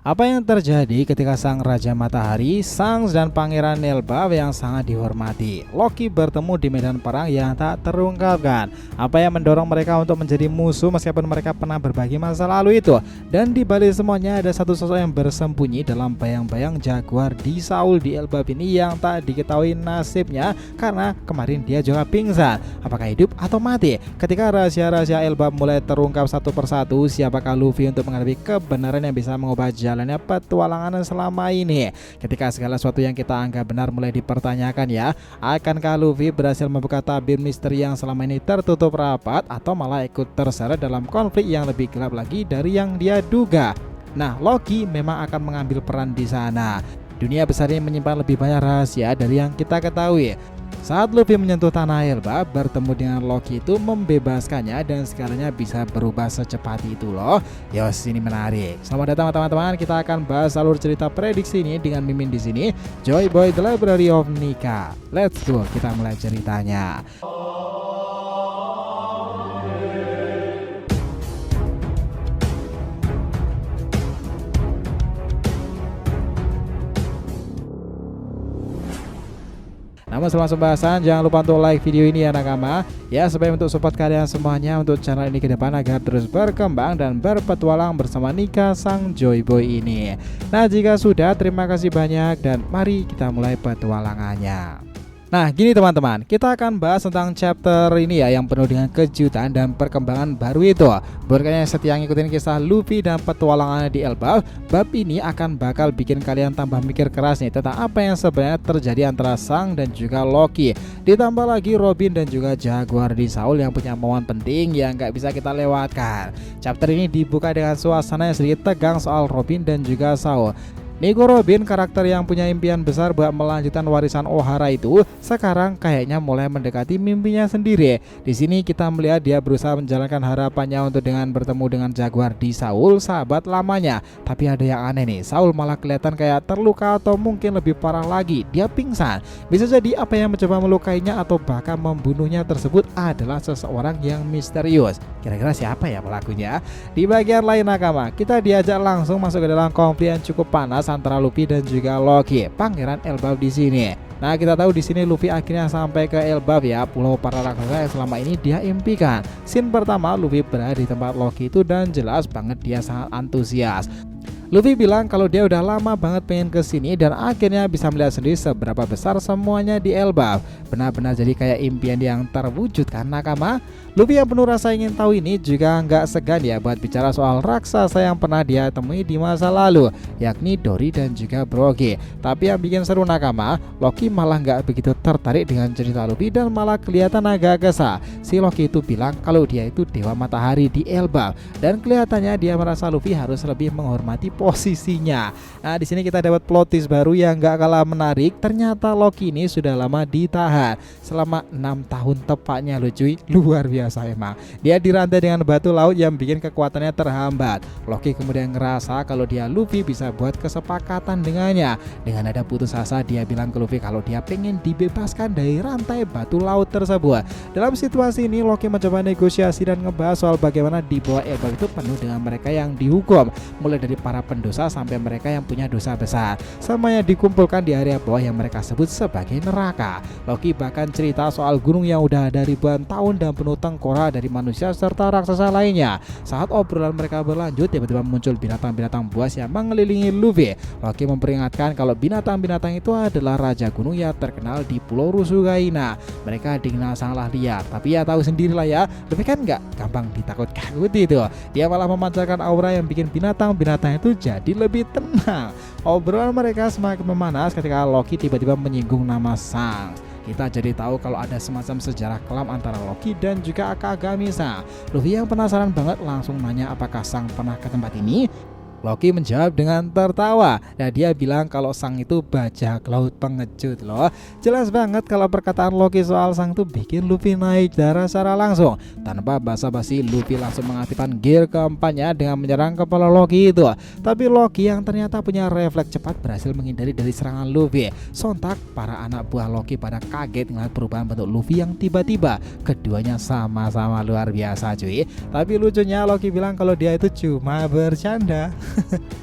Apa yang terjadi ketika Sang Raja Matahari, Shanks dan Pangeran Elbaf yang sangat dihormati, Loki bertemu di medan perang yang tak terungkapkan? Apa yang mendorong mereka untuk menjadi musuh meskipun mereka pernah berbagi masa lalu itu? Dan di balik semuanya ada satu sosok yang bersembunyi dalam bayang-bayang Jaguar di Saul di Elbaf ini yang tak diketahui nasibnya karena kemarin dia juga pingsan. Apakah hidup atau mati? Ketika rahasia-rahasia Elbaf mulai terungkap satu persatu, siapakah Luffy untuk menghadapi kebenaran yang bisa mengubah jalannya petualangan selama ini? Ketika segala sesuatu yang kita anggap benar mulai dipertanyakan ya, akankah Luffy berhasil membuka tabir misteri yang selama ini tertutup rapat atau malah ikut terseret dalam konflik yang lebih gelap lagi dari yang dia duga? Nah, Loki memang akan mengambil peran di sana. Dunia besar ini menyimpan lebih banyak rahasia dari yang kita ketahui. Saat Luffy menyentuh tanah Elbaf, bertemu dengan Loki itu membebaskannya dan segalanya bisa berubah secepat itu loh. Yos, ini menarik. Selamat datang teman-teman, kita akan bahas alur cerita prediksi ini dengan Mimin di sini. Joy Boy The Library of Nika. Let's go, kita mulai ceritanya. Namun sebelum pembahasan, jangan lupa untuk like video ini ya nakama ya, supaya untuk support kalian semuanya untuk channel ini ke depan agar terus berkembang dan berpetualang bersama Nika sang Joy Boy ini. Nah, jika sudah, terima kasih banyak dan mari kita mulai petualangannya. Nah, gini teman-teman, kita akan bahas tentang chapter ini ya yang penuh dengan kejutan dan perkembangan baru itu. Buat kalian yang setia ngikutin kisah Luffy dan petualangannya di Elbaf, bab ini akan bakal bikin kalian tambah mikir keras nih tentang apa yang sebenarnya terjadi antara Sang dan juga Loki. Ditambah lagi Robin dan juga Jaguar di Saul yang punya momen penting yang gak bisa kita lewatkan. Chapter ini dibuka dengan suasana yang sedikit tegang soal Robin dan juga Saul. Nico Robin, karakter yang punya impian besar buat melanjutkan warisan Ohara itu, sekarang kayaknya mulai mendekati mimpinya sendiri. Di sini kita melihat dia berusaha menjalankan harapannya untuk dengan bertemu dengan Jaguar di Saul, sahabat lamanya. Tapi ada yang aneh nih, Saul malah kelihatan kayak terluka atau mungkin lebih parah lagi, dia pingsan. Bisa jadi apa yang mencoba melukainya atau bahkan membunuhnya tersebut adalah seseorang yang misterius. Kira-kira siapa ya pelakunya? Di bagian lain nakama, kita diajak langsung masuk ke dalam konflik yang cukup panas antara Luffy dan juga Loki, Pangeran Elbaf di sini. Nah, kita tahu di sini Luffy akhirnya sampai ke Elbaf ya, pulau para raksasa yang selama ini dia impikan. Scene pertama Luffy berada di tempat Loki itu dan jelas banget dia sangat antusias. Luffy bilang kalau dia udah lama banget pengen kesini dan akhirnya bisa melihat sendiri seberapa besar semuanya di Elbaf. Benar-benar jadi kayak impian yang terwujud kan nakama? Luffy yang penuh rasa ingin tahu ini juga nggak segan ya buat bicara soal raksasa yang pernah dia temui di masa lalu, yakni Dory dan juga Brogy. Tapi yang bikin seru nakama, Loki malah nggak begitu tertarik dengan cerita Luffy dan malah kelihatan agak kesal. Si Loki itu bilang kalau dia itu dewa matahari di Elbaf dan kelihatannya dia merasa Luffy harus lebih menghormati posisinya. Nah, di sini kita dapat plot twist baru yang gak kalah menarik. Ternyata Loki ini sudah lama ditahan selama 6 tahun tepatnya loh cuy. Luar biasa emang. Dia dirantai dengan batu laut yang bikin kekuatannya terhambat. Loki kemudian ngerasa kalau dia Luffy bisa buat kesepakatan dengannya. Dengan ada putus asa dia bilang ke Luffy kalau dia pengen dibebaskan dari rantai batu laut tersebut. Dalam situasi ini Loki mencoba negosiasi dan ngebahas soal bagaimana di bawah Elbaf itu penuh dengan mereka yang dihukum, mulai dari para pendosa sampai mereka yang punya dosa besar. Semuanya dikumpulkan di area bawah yang mereka sebut sebagai neraka. Loki bahkan cerita soal gunung yang udah ada ribuan tahun dan penuh tengkorak dari manusia serta raksasa lainnya. Saat obrolan mereka berlanjut, tiba-tiba muncul binatang-binatang buas yang mengelilingi Luffy. Loki memperingatkan kalau binatang-binatang itu adalah raja gunung yang terkenal di Pulau Rusugaina. Mereka dikenal sangatlah liar, tapi ya tahu sendirilah ya, Luffy kan nggak gampang ditakut-takuti itu. Dia malah memancarkan aura yang bikin binatang-binatang itu jadi lebih tenang. Obrolan mereka semakin memanas ketika Loki tiba-tiba menyinggung nama Sang. Kita jadi tahu kalau ada semacam sejarah kelam antara Loki dan juga Akagami Sang. Luffy yang penasaran banget langsung nanya apakah Sang pernah ke tempat ini. Loki menjawab dengan tertawa dan dia bilang kalau Sang itu bajak laut pengecut loh. Jelas banget kalau perkataan Loki soal Sang tuh bikin Luffy naik darah secara langsung. Tanpa basa-basi Luffy langsung mengaktifkan gear keempatnya dengan menyerang kepala Loki itu. Tapi Loki yang ternyata punya refleks cepat berhasil menghindari dari serangan Luffy. Sontak para anak buah Loki pada kaget melihat perubahan bentuk Luffy yang tiba-tiba. Keduanya sama-sama luar biasa cuy. Tapi lucunya Loki bilang kalau dia itu cuma bercanda.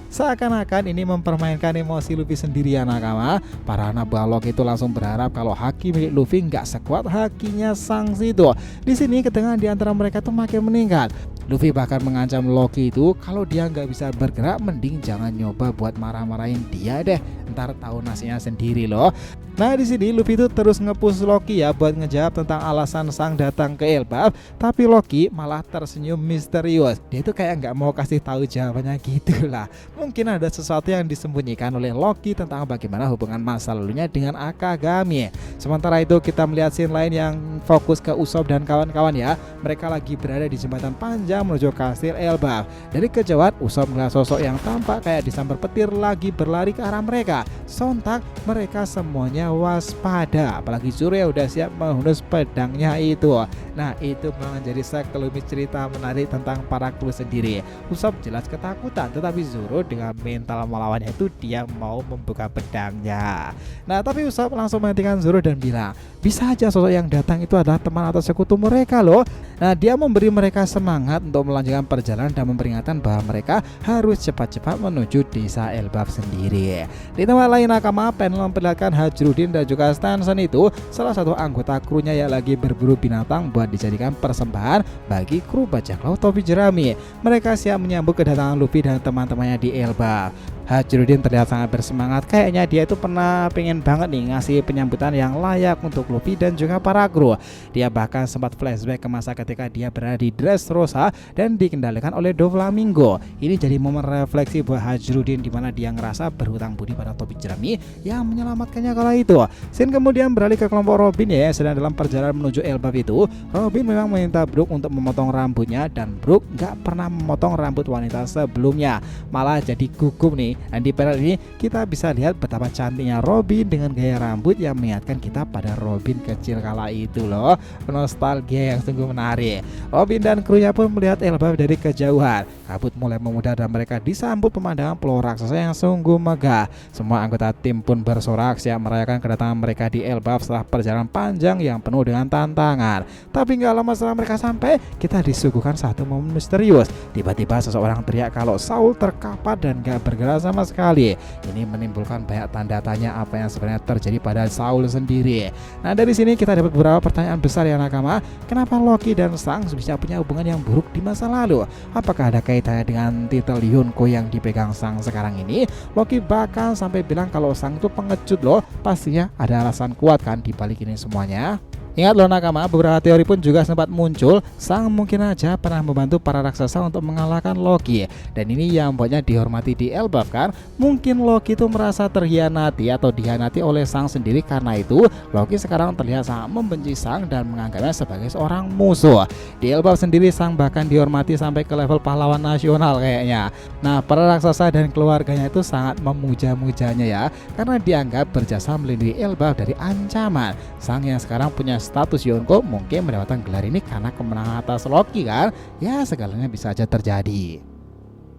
Seakan-akan ini mempermainkan emosi Luffy sendiri ya nakama. Para anak buah Loki itu langsung berharap kalau haki milik Luffy nggak sekuat hakinya sang Zito. Di sini ketegangan di antara mereka tuh makin meningkat. Luffy bahkan mengancam Loki itu kalau dia nggak bisa bergerak mending jangan nyoba buat marah-marahin dia deh, ntar tahu nasibnya sendiri loh. Nah di sini Luffy itu terus nge-push Loki ya buat ngejawab tentang alasan sang datang ke Elbaf, tapi Loki malah tersenyum misterius. Dia itu kayak nggak mau kasih tahu jawabannya gitu lah. Mungkin ada sesuatu yang disembunyikan oleh Loki tentang bagaimana hubungan masa lalunya dengan Akagami. Sementara itu kita melihat scene lain yang fokus ke Usopp dan kawan-kawan ya. Mereka lagi berada di jembatan panjang menuju kastil Elbaf. Dari kejauhan Usopp melihat sosok yang tampak kayak disambar petir lagi berlari ke arah mereka. Sontak mereka semuanya waspada, apalagi Zoro yang udah siap menghunus pedangnya itu. Nah itu menjadi sekelumit cerita menarik tentang para kru sendiri. Usopp jelas ketakutan, tetapi Zoro dengan mental melawannya itu dia mau membuka pedangnya. Nah tapi Usopp langsung menghentikan Zoro dan bilang, bisa aja sosok yang datang itu adalah teman atau sekutu mereka loh. Nah dia memberi mereka semangat untuk melanjutkan perjalanan dan memperingatkan bahwa mereka harus cepat-cepat menuju desa Elbaf sendiri. Di tempat lain nakama panel memperlihatkan Hajrudin dan juga Stanson itu salah satu anggota krunya yang lagi berburu binatang buat dijadikan persembahan bagi kru bajak laut topi jerami. Mereka siap menyambut kedatangan Luffy dan teman-temannya di Elbaf. Hajrudin terlihat sangat bersemangat, kayaknya dia itu pernah pengen banget nih ngasih penyambutan yang layak untuk Luffy dan juga para kru. Dia bahkan sempat flashback ke masa ketika dia berada di Dressrosa dan dikendalikan oleh Doflamingo. Ini jadi momen refleksi buat Hajrudin di mana dia ngerasa berhutang budi pada topi jerami yang menyelamatkannya kala itu. Scene kemudian beralih ke kelompok Robin ya, sedang dalam perjalanan menuju Elbaf itu. Robin memang meminta Brook untuk memotong rambutnya dan Brook gak pernah memotong rambut wanita sebelumnya, malah jadi gugup nih. Dan di panel ini kita bisa lihat betapa cantiknya Robin dengan gaya rambut yang mengingatkan kita pada Robin kecil kala itu loh. Nostalgia yang sungguh menarik. Robin dan krunya pun melihat Elbaf dari kejauhan. Kabut mulai memudar dan mereka disambut pemandangan pulau raksasa yang sungguh megah. Semua anggota tim pun bersorak siap merayakan kedatangan mereka di Elbaf setelah perjalanan panjang yang penuh dengan tantangan. Tapi nggak lama setelah mereka sampai, kita disuguhkan satu momen misterius. Tiba-tiba seseorang teriak kalau Saul terkapar dan gak bergerak sama sekali. Ini menimbulkan banyak tanda tanya apa yang sebenarnya terjadi pada Saul sendiri. Nah dari sini kita dapat beberapa pertanyaan besar ya nakama. Kenapa Loki dan Sang bisa punya hubungan yang buruk di masa lalu? Apakah ada kaitannya dengan titel Yonko yang dipegang Sang sekarang ini? Loki bahkan sampai bilang kalau Sang itu pengecut loh. Pastinya ada alasan kuat kan di balik ini semuanya. Ingat loh nakama, beberapa teori pun juga sempat muncul. Sang mungkin aja pernah membantu para raksasa untuk mengalahkan Loki. Dan ini yang membuatnya dihormati di Elbaf kan. Mungkin Loki itu merasa terhianati atau dihianati oleh Sang sendiri. Karena itu Loki sekarang terlihat sangat membenci Sang dan menganggapnya sebagai seorang musuh. Di Elbaf sendiri Sang bahkan dihormati sampai ke level pahlawan nasional kayaknya. Nah para raksasa dan keluarganya itu sangat memuja-mujanya ya, karena dianggap berjasa melindungi Elbaf dari ancaman. Sang yang sekarang punya status Yonko mungkin mendapatkan gelar ini karena kemenangan atas Loki kan. Ya segalanya bisa aja terjadi.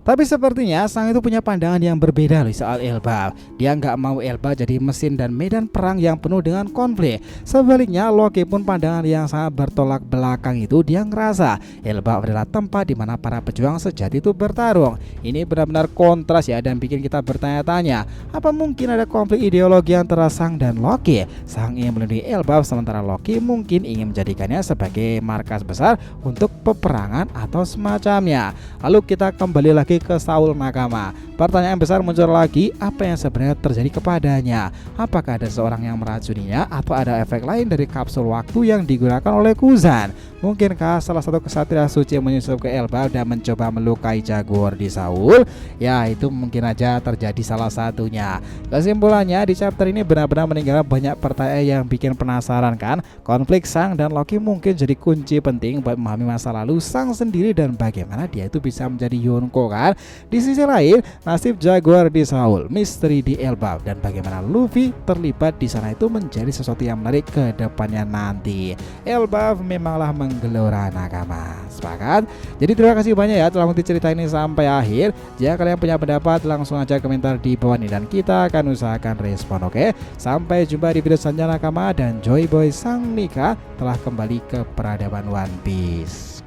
Tapi sepertinya Sang itu punya pandangan yang berbeda loh soal Elbaf. Dia nggak mau Elbaf jadi mesin dan medan perang yang penuh dengan konflik. Sebaliknya Loki pun pandangan yang sangat bertolak belakang itu. Dia ngerasa Elbaf adalah tempat di mana para pejuang sejati itu bertarung. Ini benar-benar kontras ya dan bikin kita bertanya-tanya, apa mungkin ada konflik ideologi antara Sang dan Loki? Sang ingin melindungi Elbaf sementara Loki mungkin ingin menjadikannya sebagai markas besar untuk peperangan atau semacamnya. Lalu kita kembali lagi ke Saul nakama. Pertanyaan besar muncul lagi, apa yang sebenarnya terjadi kepadanya? Apakah ada seorang yang meracuninya atau ada efek lain dari kapsul waktu yang digunakan oleh Kuzan? Mungkinkah salah satu kesatria suci menyusup ke Elbaf dan mencoba melukai jaguar di Saul? Ya itu mungkin aja terjadi salah satunya. Kesimpulannya di chapter ini benar-benar meninggalkan banyak pertanyaan yang bikin penasaran kan. Konflik Sang dan Loki mungkin jadi kunci penting buat memahami masa lalu Sang sendiri dan bagaimana dia itu bisa menjadi Yonko kan. Di sisi lain, nasib jaguar di Saul, misteri di Elbaf, dan bagaimana Luffy terlibat di sana itu menjadi sesuatu yang menarik ke depannya nanti. Elbaf memanglah menggelora nakama. Sepakat? Jadi terima kasih banyak ya telah mengikuti cerita ini sampai akhir. Jika kalian punya pendapat langsung aja komentar di bawah ini dan kita akan usahakan respon, oke? Sampai jumpa di video selanjutnya nakama, dan Joy Boy Sang Nika telah kembali ke peradaban One Piece.